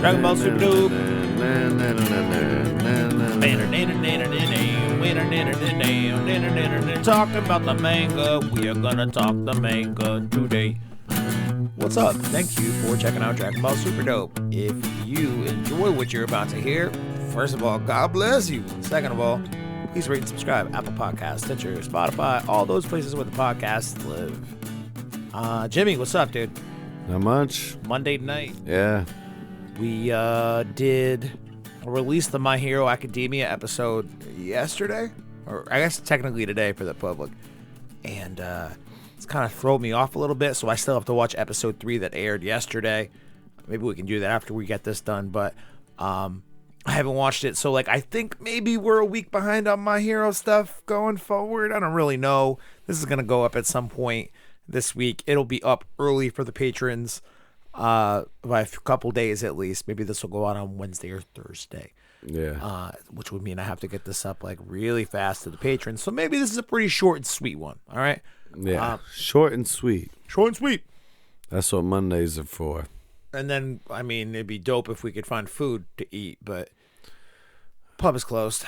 Dragon Ball Super Dope. Talking about the manga, we are gonna talk the manga today. What's up? Thank you for checking out Dragon Ball Super Dope. If you enjoy what you're about to hear, first of all, God bless you. Second of all, please rate and subscribe. Apple Podcasts, Stitcher, Spotify, all those places where the podcasts live. Jimmy, what's up, dude? Not much. Monday night. Yeah. We did release the My Hero Academia episode yesterday, or I guess technically today for the public, and it's kind of thrown me off a little bit, so I still have to watch episode 3 that aired yesterday. Maybe we can do that after we get this done, but I haven't watched it, so I think maybe we're a week behind on My Hero stuff going forward. I don't really know. This is going to go up at some point this week. It'll be up early for the patrons by a couple days at least. Maybe this will go out on Wednesday or Thursday. Yeah. Which would mean I have to get this up really fast to the patrons. So maybe this is a pretty short and sweet one. All right. Yeah. Short and sweet. Short and sweet. That's what Mondays are for. And then, I mean, it'd be dope if we could find food to eat, but pub is closed.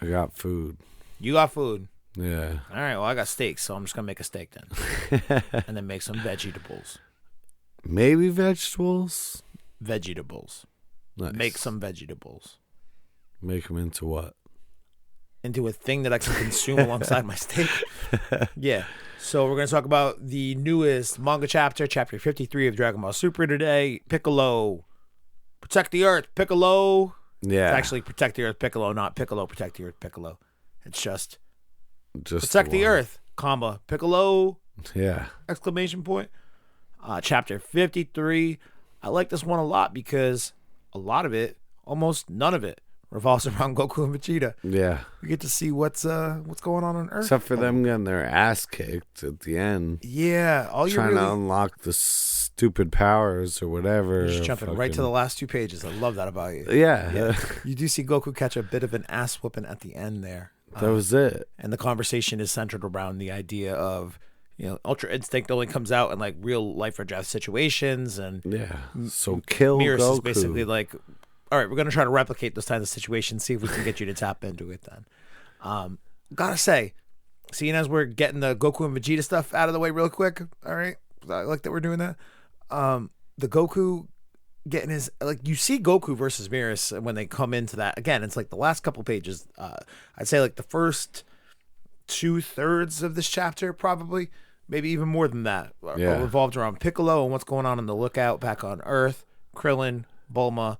I got food. You got food? Yeah. All right. Well, I got steak, so I'm just going to make a steak then. And then make some vegetables. Maybe vegetables? Vegetables. Nice. Make some vegetables. Make them into what? Into a thing that I can consume alongside my steak. Yeah. So we're going to talk about the newest manga chapter 53 of Dragon Ball Super today. Piccolo. Protect the Earth, Piccolo. Yeah. It's actually Protect the Earth, Piccolo, not Piccolo, Protect the Earth, Piccolo. It's just Just Protect the Earth, comma, Piccolo, Yeah. exclamation point. Chapter 53. I like this one a lot because a lot of it, almost none of it, revolves around Goku and Vegeta. Yeah. We get to see what's going on Earth. Except for them getting their ass kicked at the end. Yeah. All you're trying really... to unlock the stupid powers or whatever. You're just jumping right to the last 2 pages. I love that about you. Yeah. You do see Goku catch a bit of an ass whooping at the end there. That was it. And the conversation is centered around the idea of, Ultra Instinct only comes out in real life or death situations, and Yeah. So kill Mirrors Goku. is basically all right, we're gonna try to replicate those kinds of situations, see if we can get you to tap into it. Then, gotta say, seeing as we're getting the Goku and Vegeta stuff out of the way real quick, all right, I like that we're doing that. The Goku getting his you see Goku versus Mirrors when they come into that again. It's the last couple pages. I'd say the first 2/3 of this chapter, probably maybe even more than that, are revolved around Piccolo and what's going on in the lookout back on Earth. Krillin, Bulma.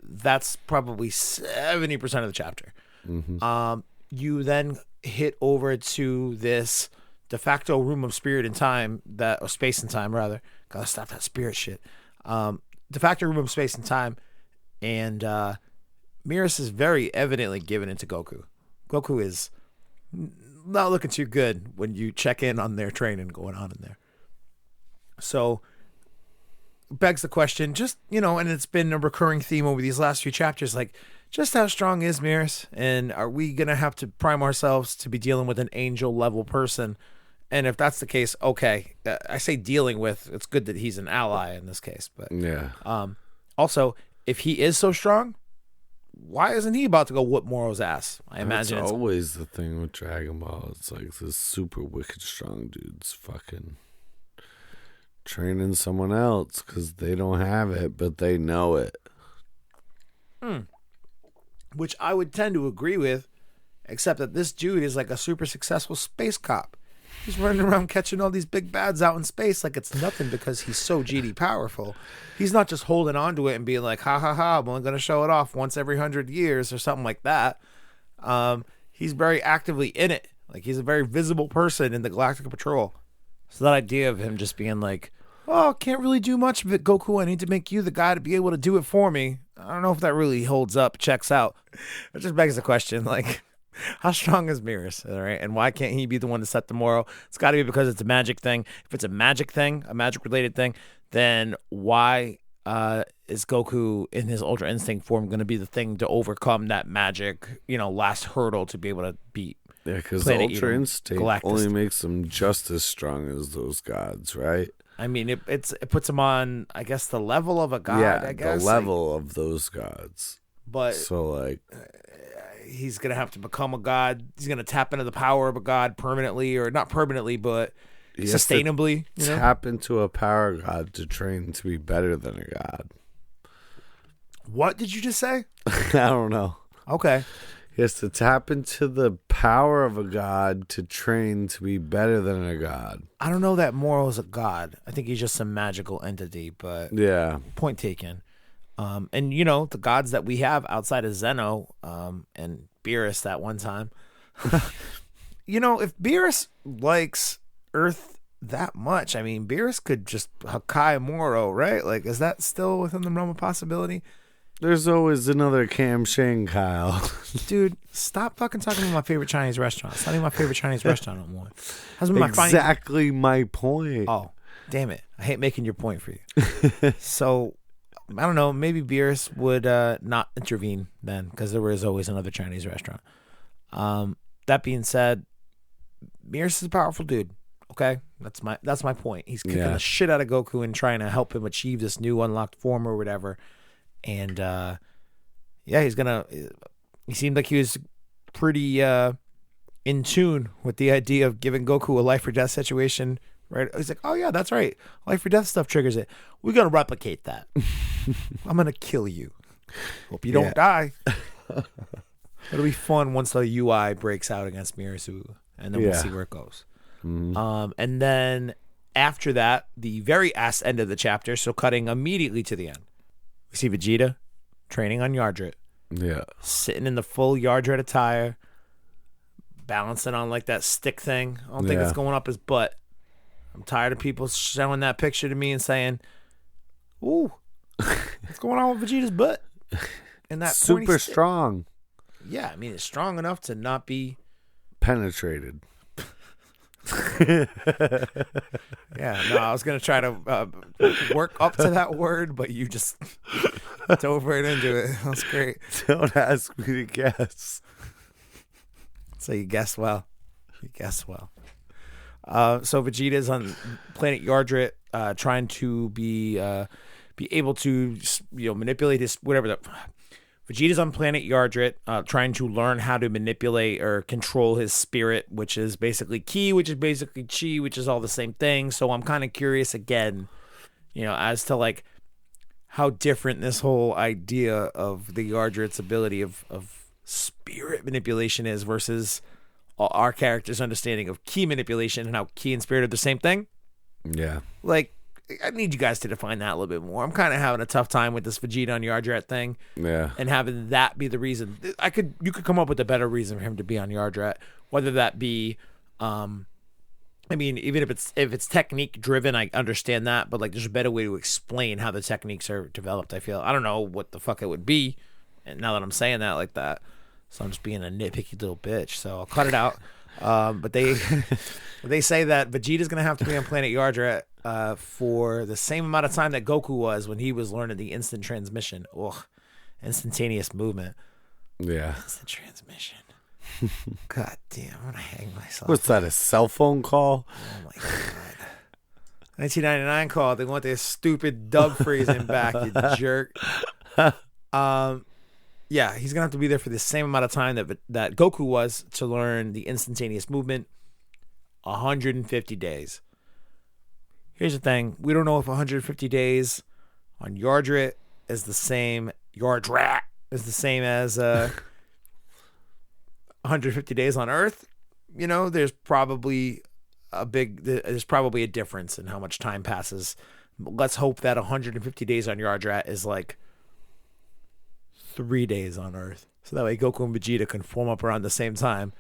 That's probably 70% of the chapter. Mm-hmm. You then hit over to this de facto room of spirit and time, or space and time rather. Gotta stop that spirit shit. De facto room of space and time, and Mirrors is very evidently given into Goku. Goku is not looking too good when you check in on their training going on in there. So begs the question, just and it's been a recurring theme over these last few chapters, just how strong is Mirrors, and are we gonna have to prime ourselves to be dealing with an angel level person? And if that's the case, okay, I say dealing with, it's good that he's an ally in this case, but Yeah. Also, if he is so strong, why isn't he about to go whoop Moro's ass? I imagine it's always the thing with Dragon Ball. It's this super wicked strong dude's fucking training someone else because they don't have it, but they know it. Which I would tend to agree with, except that this dude is a super successful space cop. He's running around catching all these big bads out in space like it's nothing because he's so GD powerful. He's not just holding on to it and being ha ha ha, I'm only going to show it off once every 100 years or something like that. He's very actively in it. He's a very visible person in the Galactic Patrol. So that idea of him just being oh, can't really do much of it, Goku. I need to make you the guy to be able to do it for me. I don't know if that really holds up, checks out. It just begs the question, how strong is Mirrors? All right, and why can't he be the one to set the moral? It's got to be because it's a magic thing. If it's a magic thing, a magic-related thing, then why is Goku in his Ultra Instinct form going to be the thing to overcome that magic, last hurdle to be able to beat? Yeah, because Ultra Instinct only makes them just as strong as those gods, right? I mean, it puts him on, I guess, the level of a god. Yeah, I guess the level of those gods. But so like, he's gonna have to become a god. He's gonna tap into the power of a god permanently, or not permanently, but sustainably. Tap into a power god to train to be better than a god. What did you just say? I don't know. Okay. He has to tap into the power of a god to train to be better than a god. I don't know that Moro is a god. I think he's just a magical entity, but yeah. Point taken. And, you know, the gods that we have outside of Zeno and Beerus that one time. You know, if Beerus likes Earth that much, I mean, Beerus could just Hakai Moro, right? Like, is that still within the realm of possibility? There's always another Cam Shane, Kyle. Dude, stop fucking talking about my favorite Chinese restaurant. It's not even my favorite Chinese restaurant no more. Exactly my point. Oh, damn it. I hate making your point for you. So, I don't know. Maybe Beerus would not intervene then, because there was always another Chinese restaurant. That being said, Beerus is a powerful dude. Okay? That's my point. He's kicking the shit out of Goku and trying to help him achieve this new unlocked form or whatever. And he seemed like he was pretty in tune with the idea of giving Goku a life or death situation, right? He's like, oh yeah, that's right, life or death stuff triggers it. We're gonna replicate that. I'm gonna kill you. Hope you don't die. It'll be fun once the UI breaks out against Mirasu, and then we'll see where it goes. And then after that, the very ass end of the chapter, so cutting immediately to the end, we see Vegeta training on Yardrat. Yeah. Sitting in the full Yardrat attire, balancing on like that stick thing. I don't think it's going up his butt. I'm tired of people showing that picture to me and saying, ooh, what's going on with Vegeta's butt? And that super strong. Yeah, I mean, it's strong enough to not be penetrated. Yeah, no, I was going to try to work up to that word, but you just dove right into it. That's great. Don't ask me to guess. So you guessed well. So Vegeta's on planet Yardrat, trying to be able to, manipulate his whatever. Vegeta's on planet Yardrat, trying to learn how to manipulate or control his spirit, which is basically ki, which is basically chi, which is all the same thing. So I'm kind of curious again, as to like how different this whole idea of the Yardrat's ability of spirit manipulation is versus our character's understanding of ki manipulation and how ki and spirit are the same thing. Yeah. Like, I need you guys to define that a little bit more. I'm kind of having a tough time with this Vegeta on Yardrat thing. Yeah. And having that be the reason. You could come up with a better reason for him to be on Yardrat, whether that be even if it's technique driven, I understand that, but like there's a better way to explain how the techniques are developed, I feel. I don't know what the fuck it would be, and now that I'm saying that like that. So I'm just being a nitpicky little bitch. So I'll cut it out. But they say that Vegeta's gonna have to be on planet Yardrat for the same amount of time that Goku was when he was learning the instant transmission. Ugh, instantaneous movement. Yeah. Instant transmission. God damn, I'm gonna hang myself. What's that? A cell phone call? Oh my god. 1999 call. They want their stupid dub phrasing back, you jerk. Yeah, he's gonna have to be there for the same amount of time that Goku was to learn the instantaneous movement. 150 days. Here's the thing: we don't know if 150 days on Yardrat is the same. Yardrat is the same as 150 days on Earth. There's probably a difference in how much time passes. Let's hope that 150 days on Yardrat is like 3 days on Earth, so that way Goku and Vegeta can form up around the same time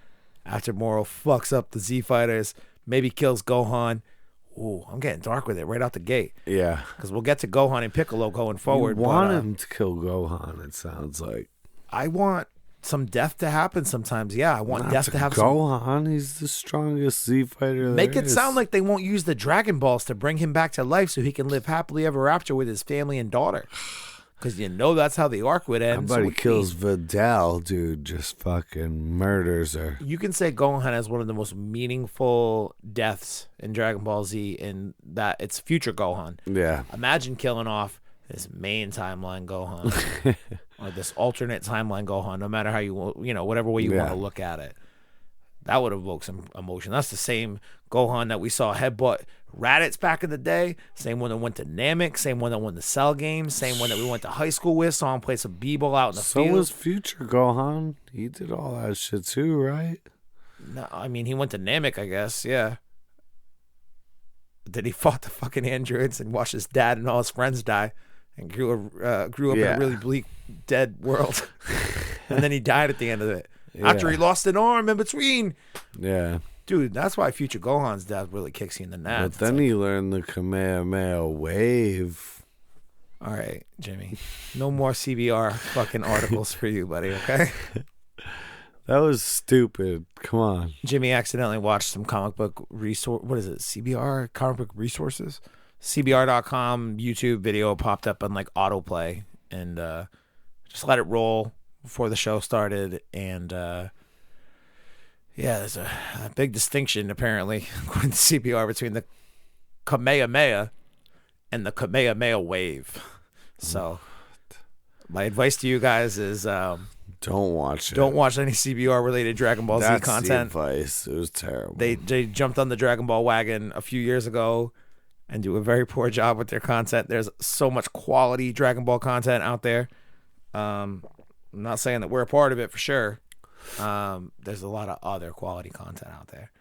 after Moro fucks up the Z Fighters, maybe kills Gohan. Ooh, I'm getting dark with it right out the gate. Yeah, because we'll get to Gohan and Piccolo going forward. You want him to kill Gohan, it sounds like. I want some death to happen sometimes. Yeah, I want death to have Gohan, he's the strongest Z Fighter Make it sound like they won't use the Dragon Balls to bring him back to life so he can live happily ever after with his family and daughter. Because you know that's how the arc would end. Somebody kills Vidal, dude. Just fucking murders her. You can say Gohan has one of the most meaningful deaths in Dragon Ball Z in that it's future Gohan. Yeah. Imagine killing off this main timeline Gohan or this alternate timeline Gohan, no matter how whatever way you want to look at it. That would evoke some emotion. That's the same Gohan that we saw headbutt Raditz back in the day. Same one that went to Namek. Same one that won the Cell games. Same one that we went to high school with. Saw him play some b-ball out in the field. So was future Gohan. He did all that shit too, right? No, I mean, he went to Namek, I guess. Yeah. Then he fought the fucking androids and watched his dad and all his friends die and grew up in a really bleak, dead world. And then he died at the end of it. After he lost an arm in between. Yeah. Dude, that's why future Gohan's death really kicks you in the nuts. But then he learned the Kamehameha wave. All right, Jimmy. No more CBR fucking articles for you, buddy, okay? That was stupid. Come on. Jimmy accidentally watched some comic book resource. What is it? CBR? Comic book resources? CBR.com YouTube video popped up on like autoplay and just let it roll before the show started. And there's a big distinction, apparently, according to CBR, between the Kamehameha and the Kamehameha wave. So, my advice to you guys is don't watch it. Don't watch any CBR-related Dragon Ball Z content. That's the advice. It was terrible. They jumped on the Dragon Ball wagon a few years ago and do a very poor job with their content. There's so much quality Dragon Ball content out there. I'm not saying that we're a part of it for sure. There's a lot of other quality content out there.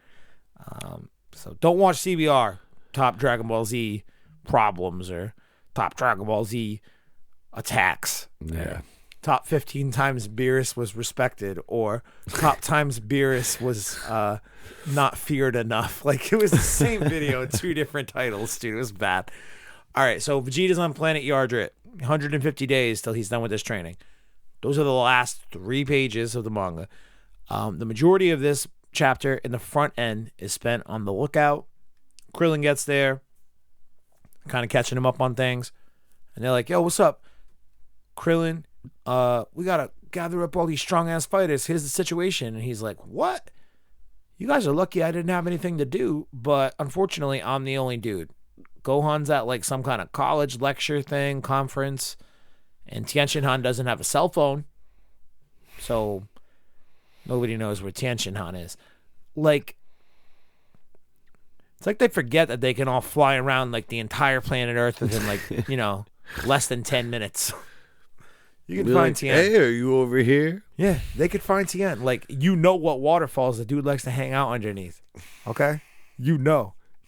So don't watch CBR, top Dragon Ball Z problems or top Dragon Ball Z attacks. Yeah. Top 15 times Beerus was respected, or top times Beerus was not feared enough. Like, it was the same video, two different titles, dude. It was bad. All right, so Vegeta's on planet Yardrat. 150 days till he's done with his training. Those are the last 3 pages of the manga. The majority of this chapter in the front end is spent on the lookout. Krillin gets there, kind of catching him up on things. And they're like, yo, what's up? Krillin, we got to gather up all these strong-ass fighters. Here's the situation. And he's like, what? You guys are lucky I didn't have anything to do, but unfortunately, I'm the only dude. Gohan's at like some kind of college lecture thing, conference, and Tianshin-Han doesn't have a cell phone, so nobody knows where Tianshin-Han is. Like, it's like they forget that they can all fly around like the entire planet Earth within like, less than 10 minutes. You can find Tien. Hey, are you over here? Yeah, they could find Tien. Like, what waterfalls the dude likes to hang out underneath. Okay?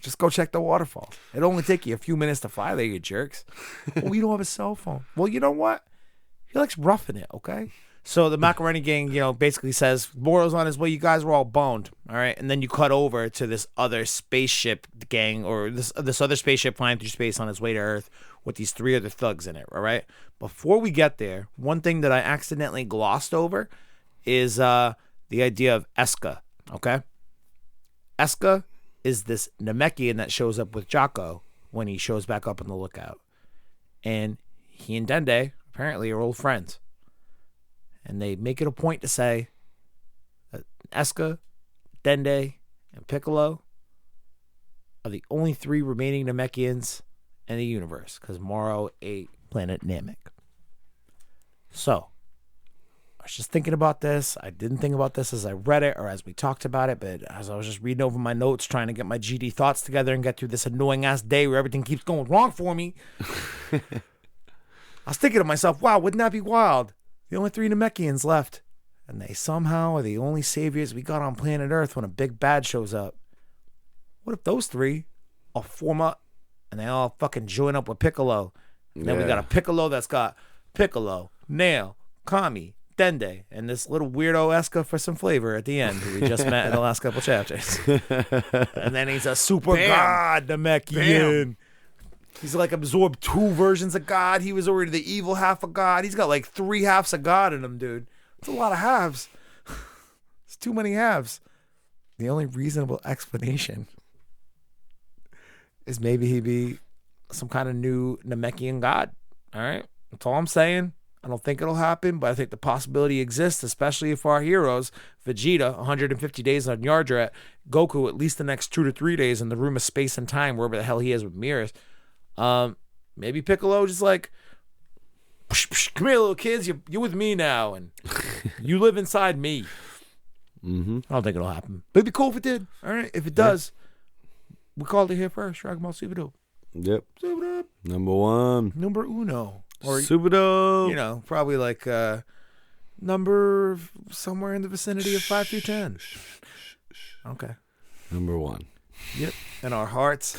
Just go check the waterfall. It'll only take you a few minutes to fly there, you jerks. Well, you don't have a cell phone. Well, you know what? He likes roughing it, okay? So the Macaroni gang, basically says, Moro's on his way, you guys were all boned, all right? And then you cut over to this other spaceship gang, or this other spaceship flying through space on its way to Earth with these 3 other thugs in it, all right? Before we get there, one thing that I accidentally glossed over is the idea of Eska, okay? Eska is this Namekian that shows up with Jocko when he shows back up on the lookout. And he and Dende apparently are old friends. And they make it a point to say that Eska, Dende, and Piccolo are the only 3 remaining Namekians in the universe, because Moro ate planet Namek. So, I was just thinking about this. I didn't think about this as I read it or as we talked about it, but as I was just reading over my notes, trying to get my GD thoughts together and get through this annoying-ass day where everything keeps going wrong for me, I was thinking to myself, wow, wouldn't that be wild? The only 3 Namekians left, and they somehow are the only saviors we got on planet Earth when a big bad shows up. What if those 3 all form up and they all fucking join up with Piccolo? And then we got a Piccolo that's got Piccolo, Nail, Kami, Dende, and this little weirdo Eska for some flavor at the end, who we just met in the last couple chapters. And then he's a super god Namekian. He's like absorbed 2 versions of God. He was already the evil half of God. He's got like 3 halves of God in him, dude. It's a lot of halves. It's too many halves. The only reasonable explanation is maybe he be some kind of new Namekian god. All right? That's all I'm saying. I don't think it'll happen, but I think the possibility exists, especially if our heroes, Vegeta, 150 days on Yardrat, Goku, at least the next 2 to 3 days in the room of space and time, wherever the hell he is with mirrors. Maybe Piccolo just like, psh, psh, come here, little kids, you're with me now, and you live inside me. Mm-hmm. I don't think it'll happen. But it'd be cool if it did. All right, if it does, we called it here first. Dragon Ball Super Dope. Yep. Super Dope. Number 1. Number uno. Or, Super Dope. you know, probably like number somewhere in the vicinity of 5 through 10. Okay. Number 1. Yep. In our hearts.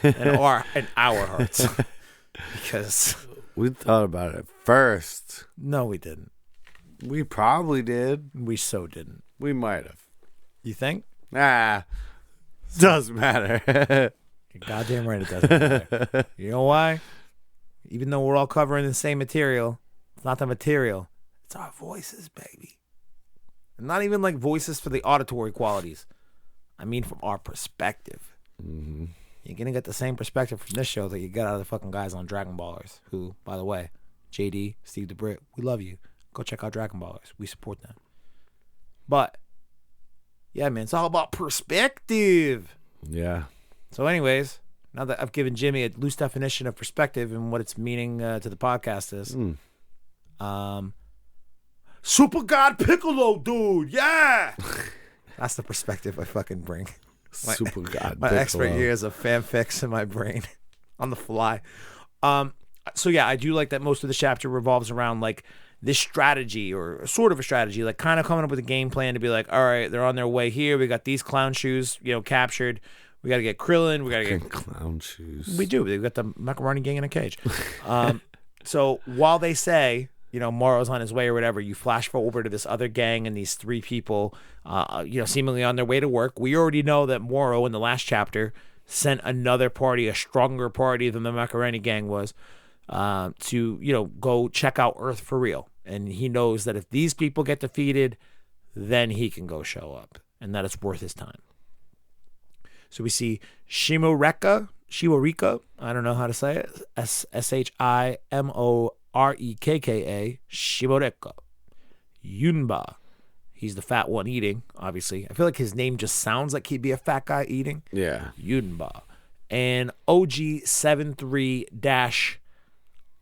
In our hearts. Because We thought about it first. no, we didn't. We probably did. We so didn't. We might have. You think? Doesn't matter. You're goddamn right it doesn't matter. You know why? Even though we're all covering the same material, it's not the material. It's our voices, baby. And not even like voices for the auditory qualities. I mean from our perspective. Mm-hmm. You're going to get the same perspective from this show that you get out of the fucking guys on Dragon Ballers. Who, by the way, JD, Steve DeBritt, we love you. Go check out Dragon Ballers. We support them. But, yeah, man, it's all about perspective. Yeah. So anyways, now that I've given Jimmy a loose definition of perspective and what its meaning to the podcast is, Super God Piccolo, dude, yeah! That's the perspective I fucking bring. Super God My Piccolo. expert years of fanfics in my brain on the fly. So yeah, I do like that most of the chapter revolves around like this strategy or sort of a strategy, like kind of coming up with a game plan to be like, all right, they're on their way here. We got these clown shoes, captured. We got to get Krillin. We got to get clown shoes. We do. They've got the macaroni gang in a cage. So while they say, Moro's on his way or whatever, you flash forward to this other gang and these 3 people, seemingly on their way to work. We already know that Moro in the last chapter sent another party, a stronger party than the macaroni gang was, to, go check out Earth for real. And he knows that if these people get defeated, then he can go show up and that it's worth his time. So we see Shimoreka, I don't know how to say it, Shimorekka, Shimoreka, Yunba. He's the fat one eating, obviously. I feel like his name just sounds like he'd be a fat guy eating. Yeah. Yunba. And OG73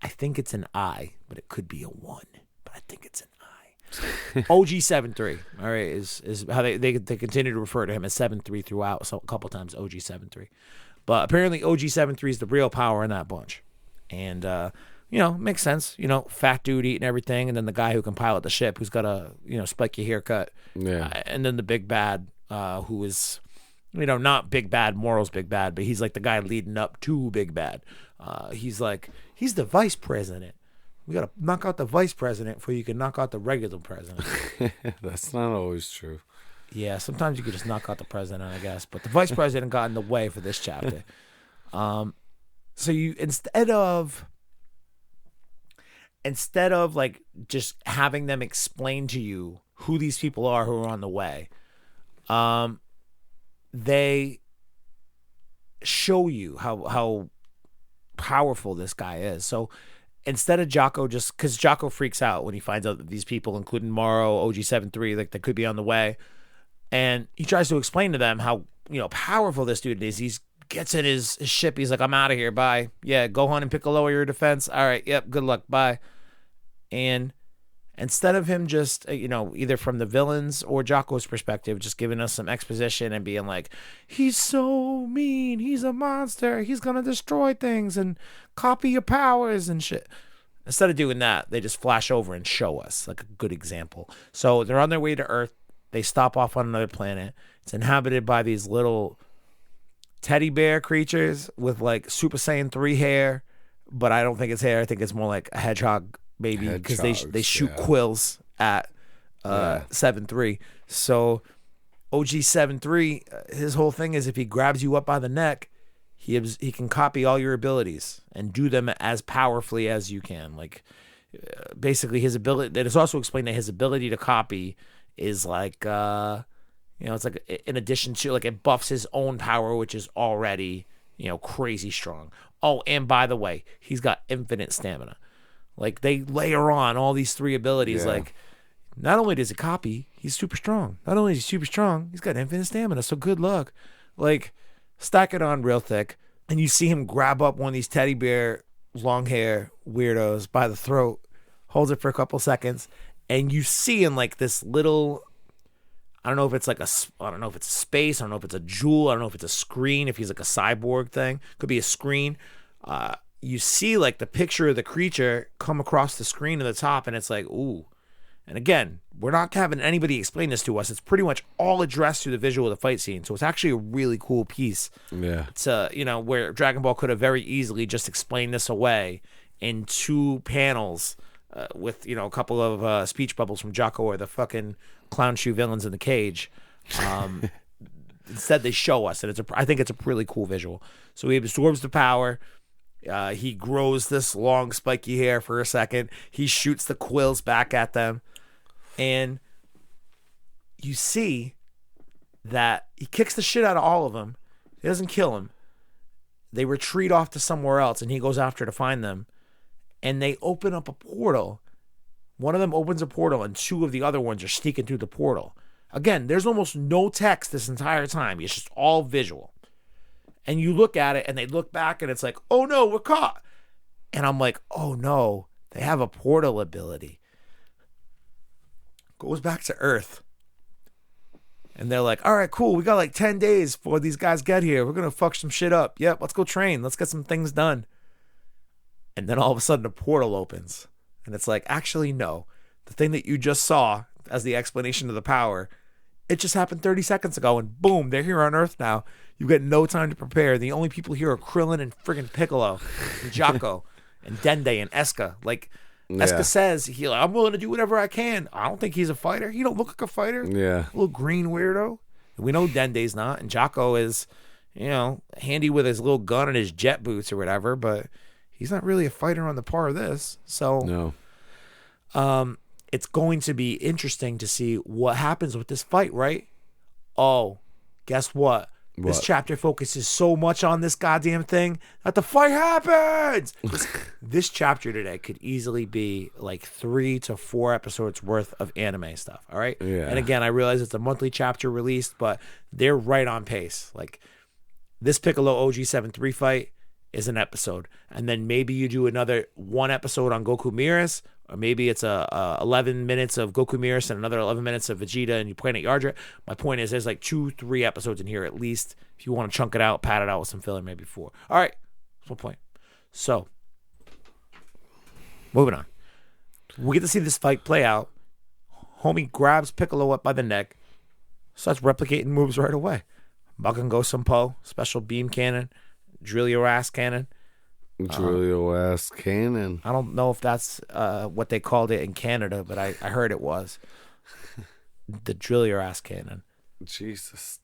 I think it's an I, but it could be a 1. But I think it's an I. OG73, all right, is how they continue to refer to him as 73 throughout, so a couple times OG73. But apparently OG73 is the real power in that bunch. And, makes sense. Fat dude eating everything, and then the guy who can pilot the ship who's got a, spiky haircut. Yeah. And then the big bad who is, not big bad, Moral's big bad, but he's like the guy leading up to big bad. He's the vice president. We got to knock out the vice president before you can knock out the regular president. That's not always true. Yeah, sometimes you could just knock out the president, I guess. But the vice president got in the way for this chapter. So you, instead of like just having them explain to you who these people are who are on the way, they show you how powerful this guy is. So instead of Jocko, just because Jocko freaks out when he finds out that these people, including Moro, OG73, like they could be on the way, and he tries to explain to them how powerful this dude is. He gets in his ship. He's like, "I'm out of here. Bye. Yeah, Gohan and Piccolo are your defense. All right. Yep. Good luck. Bye." And instead of him just either from the villains or Jocko's perspective, just giving us some exposition and being like, he's so mean, he's a monster, he's gonna destroy things and copy your powers and shit. Instead of doing that, they just flash over and show us like a good example. So they're on their way to Earth. They stop off on another planet. It's inhabited by these little teddy bear creatures with like Super Saiyan 3 hair, but I don't think it's hair. I think it's more like a hedgehog baby, because they shoot quills at 7-3. So OG73, his whole thing is if he grabs you up by the neck, he can copy all your abilities and do them as powerfully as you can. Like basically his ability, that is also explained that his ability to copy is like it's like in addition to, like, it buffs his own power, which is already crazy strong. Oh, and by the way, he's got infinite stamina, Like, they layer on all these 3 abilities. Yeah. Like, not only does he copy, he's super strong. Not only is he super strong, he's got infinite stamina, so good luck. Like, stack it on real thick, and you see him grab up one of these teddy bear long hair weirdos by the throat, holds it for a couple seconds, and you see in like this little, I don't know if it's like I don't know if it's a space, I don't know if it's a jewel, I don't know if it's a screen, if he's like a cyborg thing, could be a screen. You see like the picture of the creature come across the screen at the top, and it's like, ooh. And again, we're not having anybody explain this to us. It's pretty much all addressed through the visual of the fight scene. So it's actually a really cool piece. Yeah. It's where Dragon Ball could have very easily just explained this away in 2 panels with, a couple of speech bubbles from Jocko or the fucking clown shoe villains in the cage. Instead, they show us, and I think it's a really cool visual. So he absorbs the power. He grows this long spiky hair for a second. He shoots the quills back at them. And you see that he kicks the shit out of all of them. He doesn't kill them. They retreat off to somewhere else, and he goes after to find them. And they open up a portal. One of them opens a portal, and 2 of the other ones are sneaking through the portal. Again, there's almost no text this entire time. It's just all visual. And you look at it, and they look back, and it's like, oh no, we're caught. And I'm like, oh no, they have a portal ability. Goes back to Earth. And they're like, all right, cool. We got like 10 days before these guys get here. We're going to fuck some shit up. Yep, let's go train. Let's get some things done. And then all of a sudden a portal opens. And it's like, actually, no. The thing that you just saw as the explanation of the power, it just happened 30 seconds ago. And boom, they're here on Earth now. You get no time to prepare. The only people here are Krillin and friggin' Piccolo and Jocko and Dende and Eska. Like, Eska says, I'm willing to do whatever I can. I don't think he's a fighter. He don't look like a fighter. Yeah. A little green weirdo. We know Dende's not. And Jocko is, handy with his little gun and his jet boots or whatever. But he's not really a fighter on the par of this. So, no. It's going to be interesting to see what happens with this fight, right? Oh, guess what? This chapter focuses so much on this goddamn thing that the fight happens. This chapter today could easily be like 3 to 4 episodes worth of anime stuff. All right. Yeah. And again, I realize it's a monthly chapter released, but they're right on pace. Like this Piccolo OG73 fight is an episode, and then maybe you do another 1 episode on Goku Mirrors, or maybe it's 11 minutes of Goku Mirrors and another 11 minutes of Vegeta and you Planet Yardra. My point is there's like 2-3 episodes in here at least. If you want to chunk it out, pad it out with some filler, maybe 4. All right, that's my point. So, moving on. We get to see this fight play out. Homie grabs Piccolo up by the neck, starts replicating moves right away. Magungo Sampo, special beam cannon, drill your ass cannon. Drill your ass cannon. I don't know if that's what they called it in Canada, but I heard it was. The drill your ass cannon. Jesus.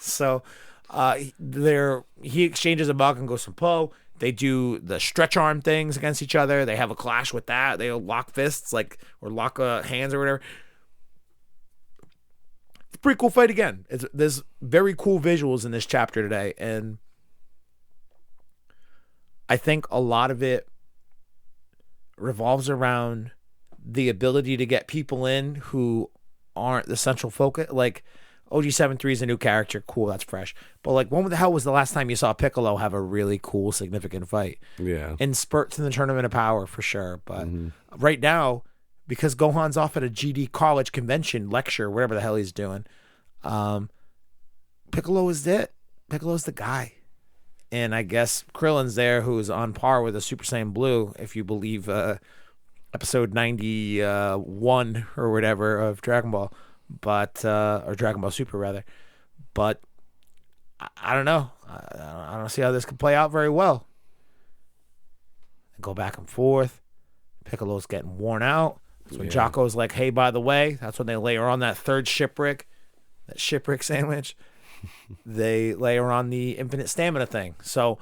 So he exchanges a Magungo Sampo. They do the stretch arm things against each other. They have a clash with that. They lock fists or lock hands or whatever. It's a pretty cool fight again. There's very cool visuals in this chapter today, and I think a lot of it revolves around the ability to get people in who aren't the central focus. Like, OG73 is a new character. Cool, that's fresh. But, like, when the hell was the last time you saw Piccolo have a really cool, significant fight? Yeah. In spurts in the Tournament of Power, for sure. But right now, because Gohan's off at a GD college convention, lecture, whatever the hell he's doing, Piccolo is it. Piccolo's the guy. And I guess Krillin's there, who's on par with a Super Saiyan Blue, if you believe episode 91 or whatever of Dragon Ball, but or Dragon Ball Super rather. But I don't know. I don't see how this could play out very well. They go back and forth. Piccolo's getting worn out. That's when Jocko's like, "Hey, by the way," that's when they layer on that third shipwreck, that shipwreck sandwich. They layer on the infinite stamina thing. So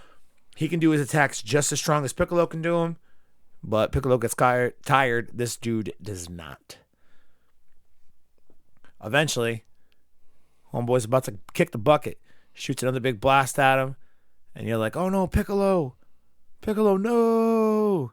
he can do his attacks just as strong as Piccolo can do them, but Piccolo gets tired. This dude does not. Eventually, homeboy's about to kick the bucket. Shoots another big blast at him. And you're like, oh no, Piccolo. Piccolo, no.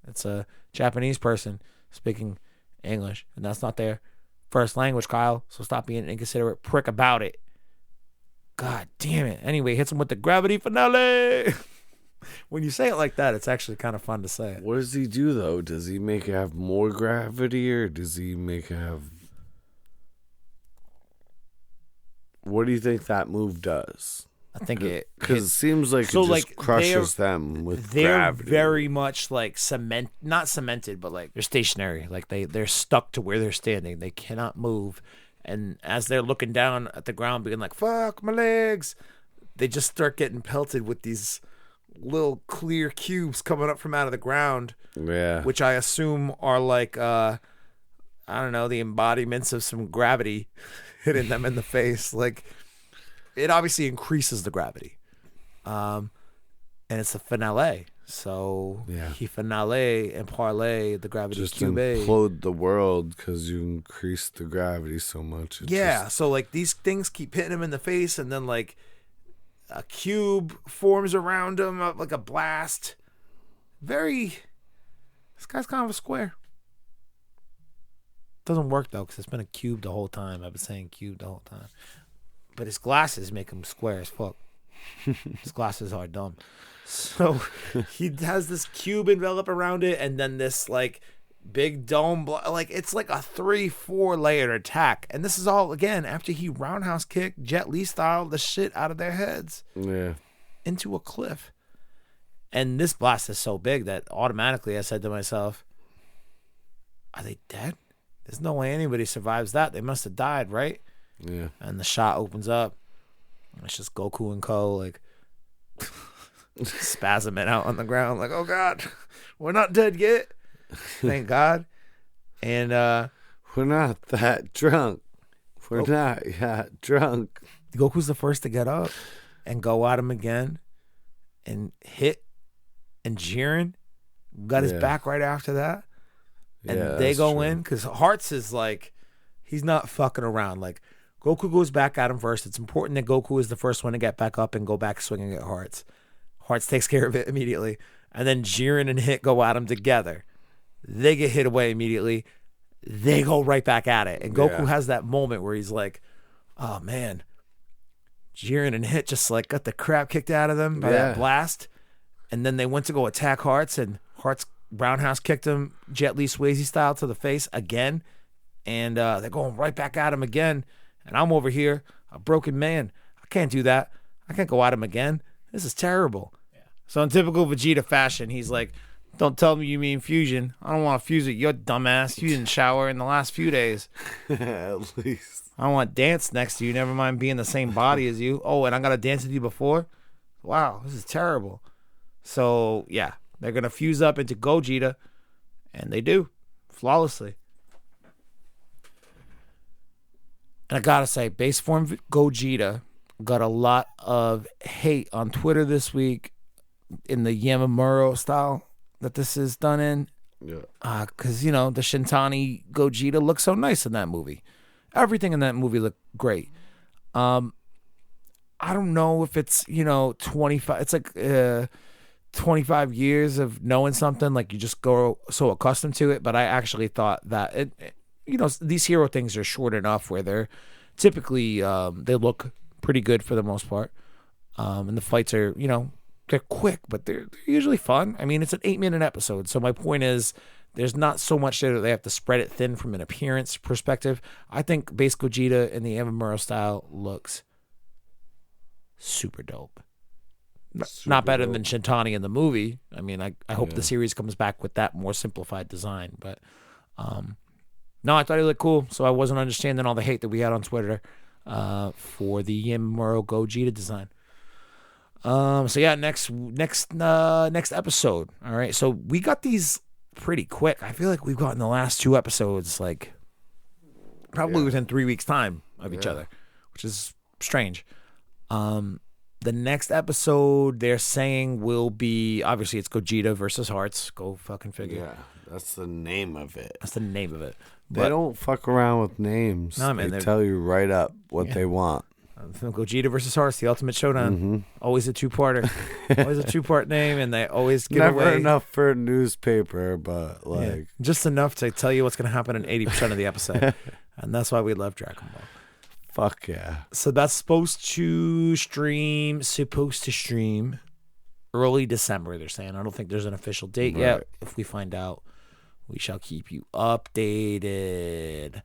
It's a Japanese person speaking English, and that's not their first language, Kyle. So stop being an inconsiderate prick about it. God damn it. Anyway, hits him with the gravity finale. When you say it like that, it's actually kind of fun to say it. What does he do, though? Does he make it have more gravity, or does he make it have... What do you think that move does? I think it... Because it seems like so, it just like, crushes them with they're gravity. very much like not cemented, but like they're stationary. Like they're stuck to where they're standing. They cannot move. And as they're looking down at the ground, being like, fuck my legs, they just start getting pelted with these little clear cubes coming up from out of the ground. Yeah. Which I assume are like, I don't know, the embodiments of some gravity hitting them in the face. Like, it obviously increases the gravity. And it's the finale. So he finale and parlay the gravity just cube. implode the world because you increase the gravity so much. So like these things keep hitting him in the face, and then like a cube forms around him like a blast. This guy's kind of a square. Doesn't work though, because it's been a cube the whole time. I've been saying cube the whole time. But his glasses make him square as fuck. His glasses are dumb. So he has this cube envelope around it, and then this like big dome, like it's like a 3-4 layered attack. And this is all again after he roundhouse kicked Jet Li style the shit out of their heads into a cliff. And this blast is so big that automatically I said to myself, "Are they dead? There's no way anybody survives that. They must have died, right?" Yeah. And the shot opens up. It's just Goku and Co. like spasming out on the ground, like, "Oh God, we're not dead yet. Thank God." And we're not that drunk. We're not that drunk. Goku's the first to get up and go at him again and hit. And Jiren got his back right after that. And they go in because Hearts is like, he's not fucking around. Like, Goku goes back at him first. It's important that Goku is the first one to get back up and go back swinging at Hearts. Hearts takes care of it immediately. And then Jiren and Hit go at him together. They get hit away immediately. They go right back at it. And Goku has that moment where he's like, oh man, Jiren and Hit just like got the crap kicked out of them by that blast. And then they went to go attack Hearts, and Hearts roundhouse kicked him Jet Li Swayze style to the face again. And they're going right back at him again. And I'm over here, a broken man. I can't do that. I can't go at him again. This is terrible. Yeah. So in typical Vegeta fashion, he's like, "Don't tell me you mean fusion. I don't want to fuse it. You're dumbass. You didn't shower in the last few days." At least. "I don't want to dance next to you. Never mind being the same body as you. Oh, and I got to dance with you before? Wow, this is terrible." So, yeah, they're going to fuse up into Gogeta, and they do, flawlessly. And I gotta say, base form Gogeta got a lot of hate on Twitter this week in the Yamamuro style that this is done in. Yeah. Because, you know, the Shintani Gogeta looks so nice in that movie. Everything in that movie looked great. I don't know if it's, 25. It's like 25 years of knowing something. Like, you just go so accustomed to it. But I actually thought that these hero things are short enough where they're typically they look pretty good for the most part, and the fights are they're quick, but they're usually fun. I mean, it's an 8-minute episode, so my point is there's not so much there that they have to spread it thin from an appearance perspective. I think base Gogeta in the Yamamuro style looks super dope. Not better than Shintani in the movie. I mean, I hope the series comes back with that more simplified design, but no, I thought he looked cool, so I wasn't understanding all the hate that we had on Twitter for the Yamamuro Gogeta design. So yeah, next episode. All right, so we got these pretty quick. I feel like we've gotten the last 2 episodes like probably within 3 weeks' time of each other, which is strange. The next episode they're saying will be, obviously it's Gogeta versus Hearts. Go fucking figure. Yeah, that's the name of it. That's the name of it. They don't fuck around with names. No, man, they tell you right up what they want. Gogeta versus Horse, the Ultimate Showdown. Mm-hmm. Always a two-parter. Always a two-part name, and they always give Never away enough for a newspaper, but just enough to tell you what's going to happen in 80% of the episode. And that's why we love Dragon Ball. Fuck yeah. So that's supposed to stream early December, they're saying. I don't think there's an official date yet. If we find out, we shall keep you updated.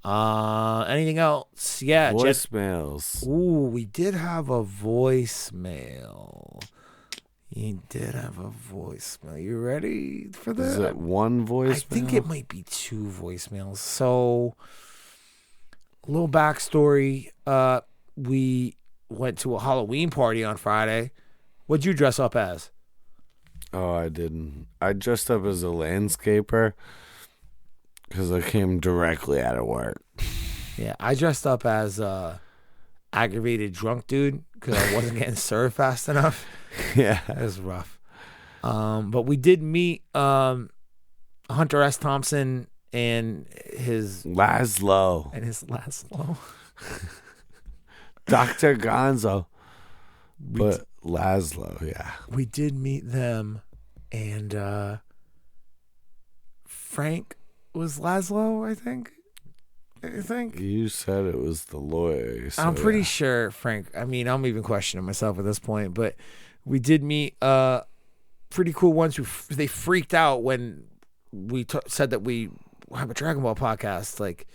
Anything else? Yeah. Voicemails. Ooh, we did have a voicemail. You did have a voicemail. You ready for that? Is it one voicemail? I think it might be two voicemails. So, a little backstory. We went to a Halloween party on Friday. What'd you dress up as? Oh, I didn't. I dressed up as a landscaper because I came directly out of work. Yeah, I dressed up as a aggravated drunk dude because I wasn't getting served fast enough. Yeah. It was rough. But we did meet Hunter S. Thompson and his Laszlo. Dr. Gonzo. But Laszlo, yeah. We did meet them, and Frank was Laszlo, I think. You said it was the lawyer. So I'm pretty sure Frank. I mean, I'm even questioning myself at this point, but we did meet pretty cool ones who they freaked out when we said that we have a Dragon Ball podcast. Like,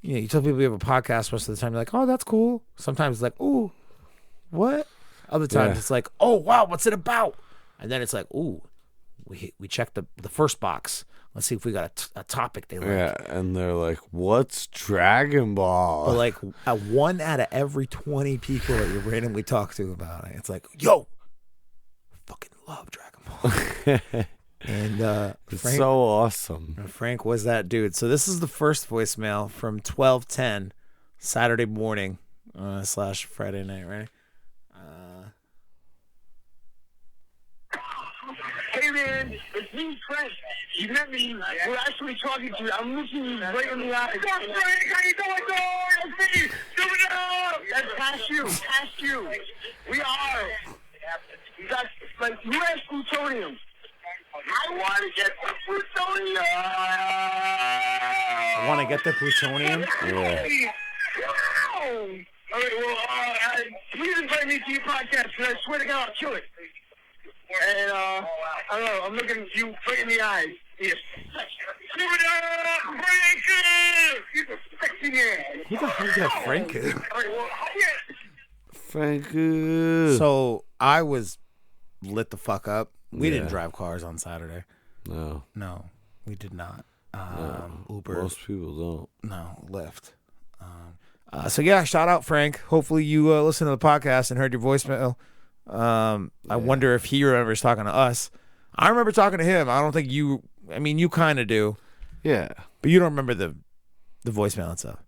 you tell people we have a podcast most of the time. You're like, oh, that's cool. Sometimes it's like, ooh, what? Other times it's like, oh, wow, what's it about? And then it's like, ooh, we checked the first box. Let's see if we got a topic they like. Yeah, and they're like, what's Dragon Ball? Or like 1 out of every 20 people that you randomly talk to about it. It's like, yo, I fucking love Dragon Ball. And it's Frank, so awesome. Frank was that dude. So this is the first voicemail from 12:10 Saturday morning / Friday night, right? Hey man, it's me, Frank. You met me. We're actually talking to you. I'm looking you right in the eyes. What's up, Frank? How you doing, dog? That's me. Give it up. That's past you. We are. That's like U.S. plutonium. I want to get the plutonium. I want to get the plutonium? Yeah. All right, well, please invite me to your podcast, because I swear to God, I'll kill it. And, I don't know, I'm looking at you right in the eyes. Yes. Give it up, Frank! He's a sexy man. Who the hell is that Frank? All right, well, Frank. So I was lit the fuck up. We didn't drive cars on Saturday. No, we did not. Uber. most people don't. No, Lyft. So yeah, shout out Frank. Hopefully you listened to the podcast and heard your voicemail. I wonder if he remembers talking to us. I remember talking to him. I don't think you. I mean, you kind of do. Yeah, but you don't remember the voicemail and stuff.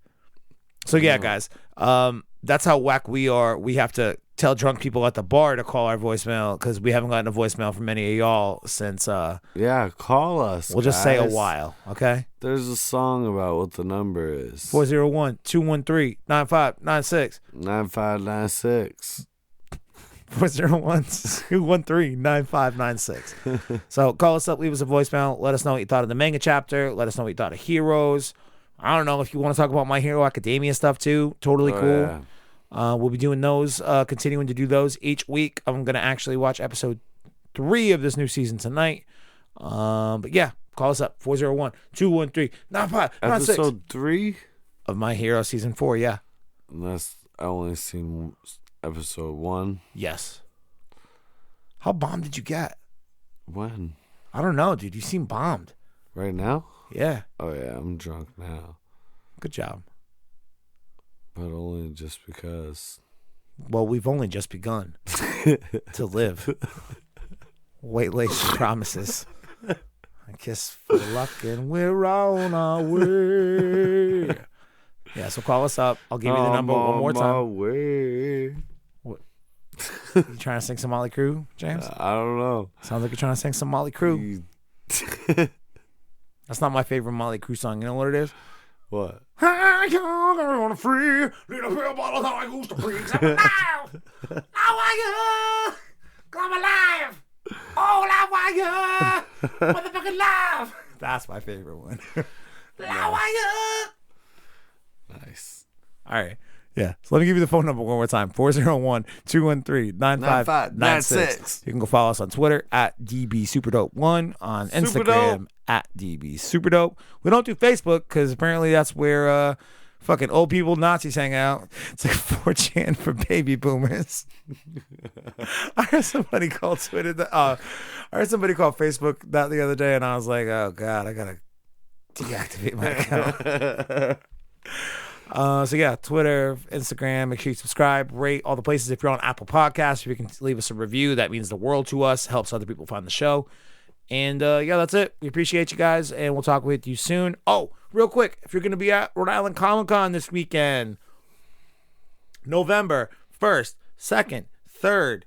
So yeah, guys. That's how whack we are. We have to tell drunk people at the bar to call our voicemail because we haven't gotten a voicemail from any of y'all since. call us. We'll just say a while. Okay. There's a song about what the number is. 401-213-9596. 9596. 401-213-9596. So call us up, leave us a voicemail. Let us know what you thought of the manga chapter. Let us know what you thought of Heroes. I don't know if you want to talk about My Hero Academia stuff too. Totally cool. Yeah. We'll be doing those, continuing to do those each week. I'm going to actually watch episode 3 of this new season tonight. But yeah, call us up. 401-213-9596. Episode 3? Of My Hero season 4, yeah. I only seen episode 1. Yes. How bombed did you get? When? I don't know, dude. You seem bombed. Right now? Yeah. Oh yeah, I'm drunk now. Good job. But only just because. Well, we've only just begun to live. White lace promises. A kiss for luck and we're on our way. Yeah, so call us up. I'll give you the number one more time. On my way. What? You trying to sing some Molly Crew, James? I don't know. Sounds like you're trying to sing some Molly Crew. That's not my favorite Molly Crew song. You know what it is? What? Hi, young, I want to free. Little pill bottles how I used to free. I'm alive. How are you? Come alive. Oh, how are you? Motherfucking live. That's my favorite one. How are you? Nice. All right. Yeah. So let me give you the phone number one more time. 401-213-9596. You can go follow us on Twitter at DBSuperDope1, on Instagram at DBSuperDope. We don't do Facebook because apparently that's where fucking old people Nazis hang out. It's like 4chan for baby boomers. I heard somebody call Twitter. I heard somebody call Facebook that the other day, and I was like, oh God, I gotta deactivate my account. So yeah, Twitter, Instagram, make sure you subscribe, rate all the places. If you're on Apple Podcasts, if you can leave us a review, that means the world to us, helps other people find the show. And yeah, that's it. We appreciate you guys, and we'll talk with you soon. Oh, real quick, if you're going to be at Rhode Island Comic-Con this weekend, November 1st, 2nd, 3rd,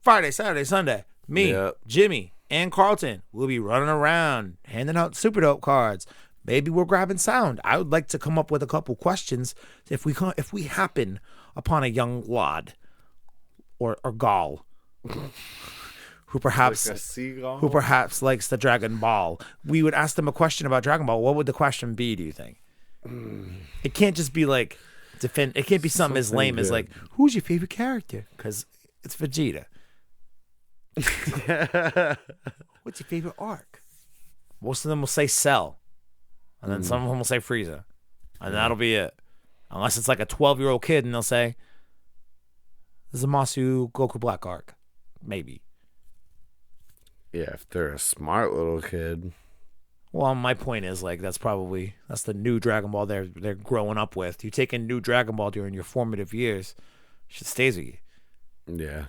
Friday, Saturday, Sunday, me, Jimmy, and Carlton will be running around handing out Super Dope cards. Maybe we're grabbing sound. I would like to come up with a couple questions if we happen upon a young lad or Gaul who perhaps like a seagull? who perhaps likes the Dragon Ball. We would ask them a question about Dragon Ball. What would the question be, do you think? It can't just be like it can't be something as lame as like, who's your favorite character? Because it's Vegeta. What's your favorite arc? Most of them will say Cell. And then some of them will say Frieza. And that'll be it. Unless it's like a 12-year-old kid and they'll say, this is Zamasu Goku Black arc. Maybe. Yeah, if they're a smart little kid. Well, my point is, like, that's the new Dragon Ball they're growing up with. You take in new Dragon Ball during your formative years, it just stays with you. Yeah.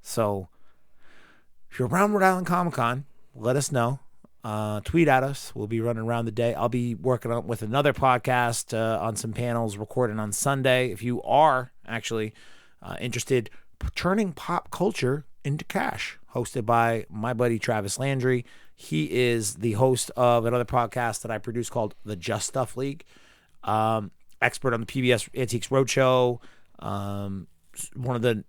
So, if you're around Rhode Island Comic-Con, let us know. Tweet at us. We'll be running around the day. I'll be working on with another podcast on some panels recording on Sunday. If you are actually interested, turning pop culture into cash, hosted by my buddy Travis Landry. He is the host of another podcast that I produce called The Just Stuff League. Expert on the PBS Antiques Roadshow. One of the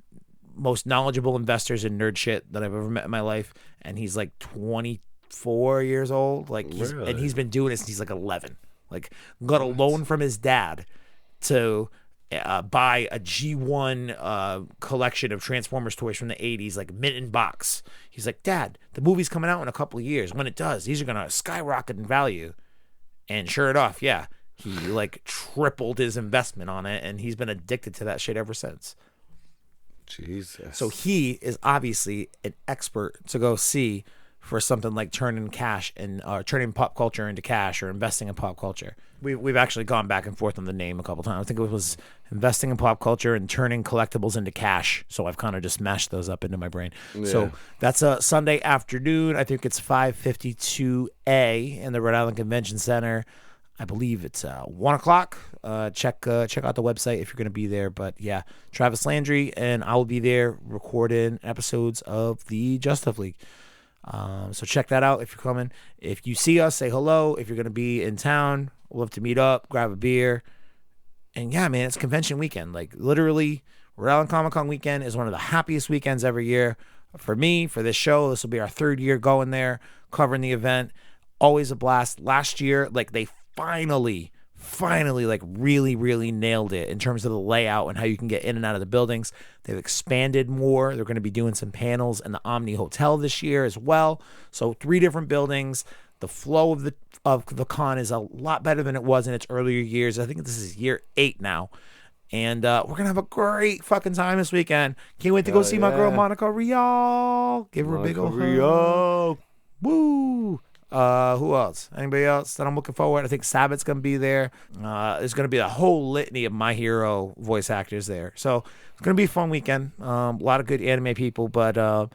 most knowledgeable investors in nerd shit that I've ever met in my life. And he's like 24 years old. Like and he's been doing it since he's like 11. Like got a loan from his dad to buy a G1 collection of Transformers toys from the 80s, like mint in box. He's like, Dad, the movie's coming out in a couple of years. When it does, these are going to skyrocket in value. And sure enough, yeah, he like tripled his investment on it, and he's been addicted to that shit ever since. Jesus. So he is obviously an expert to go see for something like turning cash and turning pop culture into cash or investing in pop culture. We've actually gone back and forth on the name a couple times. I think it was investing in pop culture and turning collectibles into cash. So I've kind of just mashed those up into my brain. Yeah. So that's a Sunday afternoon. I think it's 552A in the Rhode Island Convention Center. I believe it's 1 o'clock. Check out the website if you're going to be there. But yeah, Travis Landry and I will be there recording episodes of the Just Stuff League. So check that out if you're coming. If you see us, say hello. If you're going to be in town, we'll love to meet up, grab a beer. And yeah, man, it's convention weekend. Like literally, Rhode Island Comic Con weekend is one of the happiest weekends every year. For me, for this show, this will be our 3rd year going there, covering the event. Always a blast. Last year, like they finally like really nailed it in terms of the layout and how you can get in and out of the buildings. They've expanded more. They're going to be doing some panels in the Omni Hotel this year as well. So 3 different buildings. The flow of the con is a lot better than it was in its earlier years. I think this is year 8 now. And we're going to have a great fucking time this weekend. Can't wait to go see my girl Monica Rial. Give her a big old hug. Woo! Who else? Anybody else that I'm looking forward? I think Sabbath's going to be there. There's going to be a whole litany of My Hero voice actors there. So it's going to be a fun weekend. A lot of good anime people, but I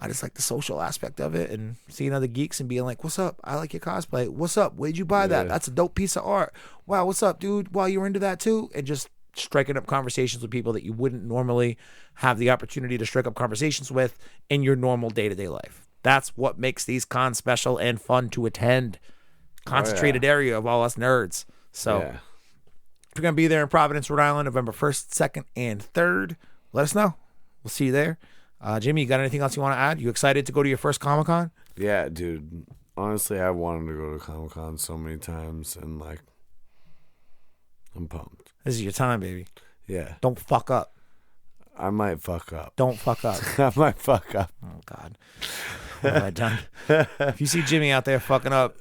just like the social aspect of it and seeing other geeks and being like, what's up? I like your cosplay. What's up? Where'd you buy that? That's a dope piece of art. Wow, what's up, dude? Wow, you're into that too? And just striking up conversations with people that you wouldn't normally have the opportunity to strike up conversations with in your normal day-to-day life. That's what makes these cons special and fun to attend. Concentrated area of all us nerds. So Yeah. if you're going to be there in Providence, Rhode Island, November 1st, 2nd, and 3rd, let us know. We'll see you there. Jimmy, you got anything else you want to add? You excited to go to your first Comic-Con? Yeah, dude. Honestly, I wanted to go to Comic-Con so many times, and, like, I'm pumped. This is your time, baby. Yeah. Don't fuck up. I might fuck up. Don't fuck up. I might fuck up. Oh, God. What have I done? If you see Jimmy out there fucking up,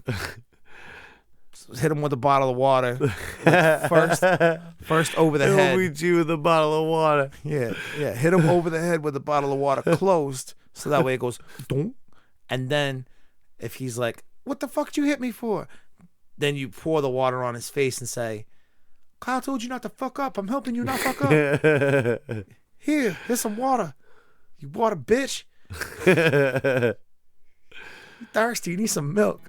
hit him with a bottle of water. First over the head. He'll beat you with a bottle of water. Yeah. Hit him over the head with a bottle of water closed, so that way it goes, dunk. And then if he's like, what the fuck did you hit me for? Then you pour the water on his face and say, Kyle told you not to fuck up. I'm helping you not fuck up. Here's some water. You water bitch. You thirsty. You need some milk.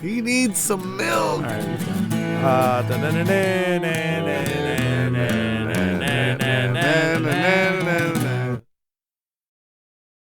He needs some milk. All right.